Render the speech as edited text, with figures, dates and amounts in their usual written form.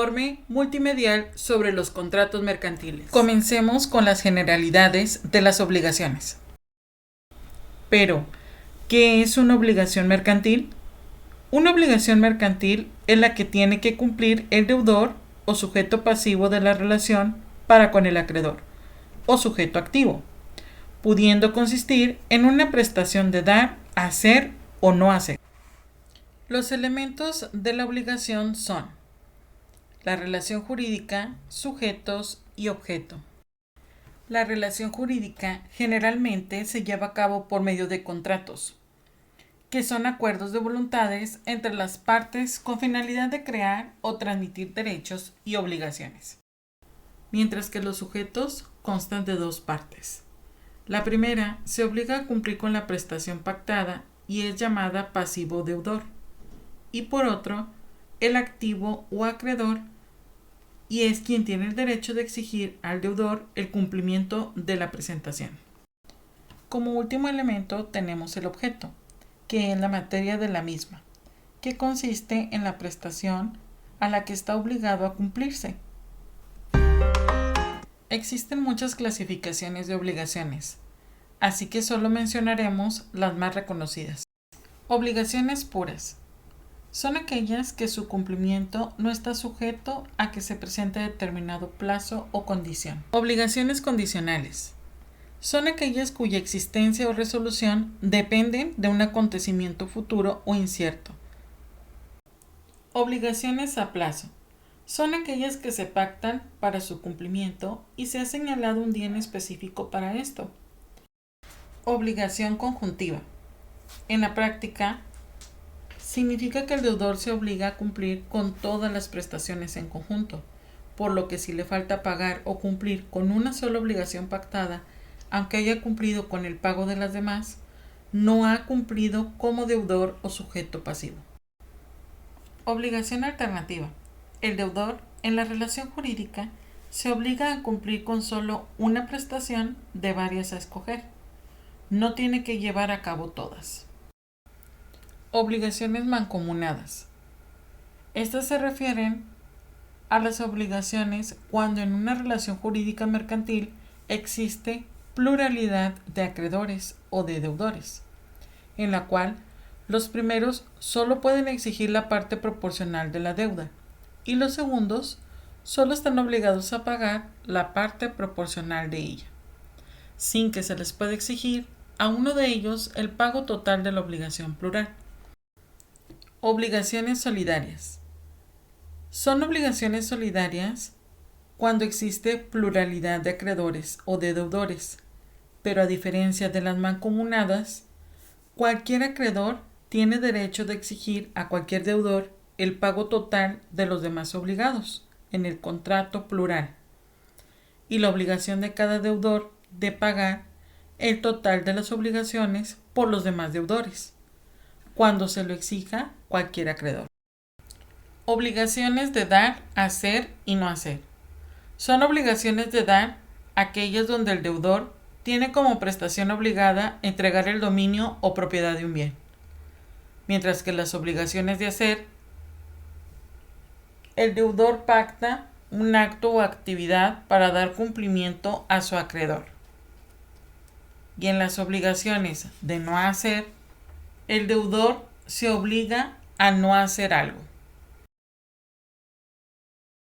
Informe multimedial sobre los contratos mercantiles. Comencemos con las generalidades de las obligaciones. Pero, ¿qué es una obligación mercantil? Una obligación mercantil es la que tiene que cumplir el deudor o sujeto pasivo de la relación para con el acreedor, o sujeto activo, pudiendo consistir en una prestación de dar, hacer o no hacer. Los elementos de la obligación son la relación jurídica, sujetos y objeto. La relación jurídica generalmente se lleva a cabo por medio de contratos, que son acuerdos de voluntades entre las partes con finalidad de crear o transmitir derechos y obligaciones. Mientras que los sujetos constan de dos partes. La primera se obliga a cumplir con la prestación pactada y es llamada pasivo deudor, y por otro, el activo o acreedor, y es quien tiene el derecho de exigir al deudor el cumplimiento de la presentación. Como último elemento tenemos el objeto, que es la materia de la misma, que consiste en la prestación a la que está obligado a cumplirse. Existen muchas clasificaciones de obligaciones, así que solo mencionaremos las más reconocidas. Obligaciones puras. Son aquellas que su cumplimiento no está sujeto a que se presente determinado plazo o condición. Obligaciones condicionales. Son aquellas cuya existencia o resolución dependen de un acontecimiento futuro o incierto. Obligaciones a plazo. Son aquellas que se pactan para su cumplimiento y se ha señalado un día en específico para esto. Obligación conjuntiva. En la práctica, significa que el deudor se obliga a cumplir con todas las prestaciones en conjunto, por lo que si le falta pagar o cumplir con una sola obligación pactada, aunque haya cumplido con el pago de las demás, no ha cumplido como deudor o sujeto pasivo. Obligación alternativa. El deudor, en la relación jurídica, se obliga a cumplir con solo una prestación de varias a escoger. No tiene que llevar a cabo todas. Obligaciones mancomunadas. Estas se refieren a las obligaciones cuando en una relación jurídica mercantil existe pluralidad de acreedores o de deudores, en la cual los primeros solo pueden exigir la parte proporcional de la deuda y los segundos solo están obligados a pagar la parte proporcional de ella, sin que se les pueda exigir a uno de ellos el pago total de la obligación plural. Obligaciones solidarias. Son obligaciones solidarias cuando existe pluralidad de acreedores o de deudores, pero a diferencia de las mancomunadas, cualquier acreedor tiene derecho de exigir a cualquier deudor el pago total de los demás obligados en el contrato plural y la obligación de cada deudor de pagar el total de las obligaciones por los demás deudores, cuando se lo exija cualquier acreedor. Obligaciones de dar, hacer y no hacer. Son obligaciones de dar aquellas donde el deudor tiene como prestación obligada entregar el dominio o propiedad de un bien, mientras que las obligaciones de hacer, el deudor pacta un acto o actividad para dar cumplimiento a su acreedor. Y en las obligaciones de no hacer, el deudor se obliga a no hacer algo.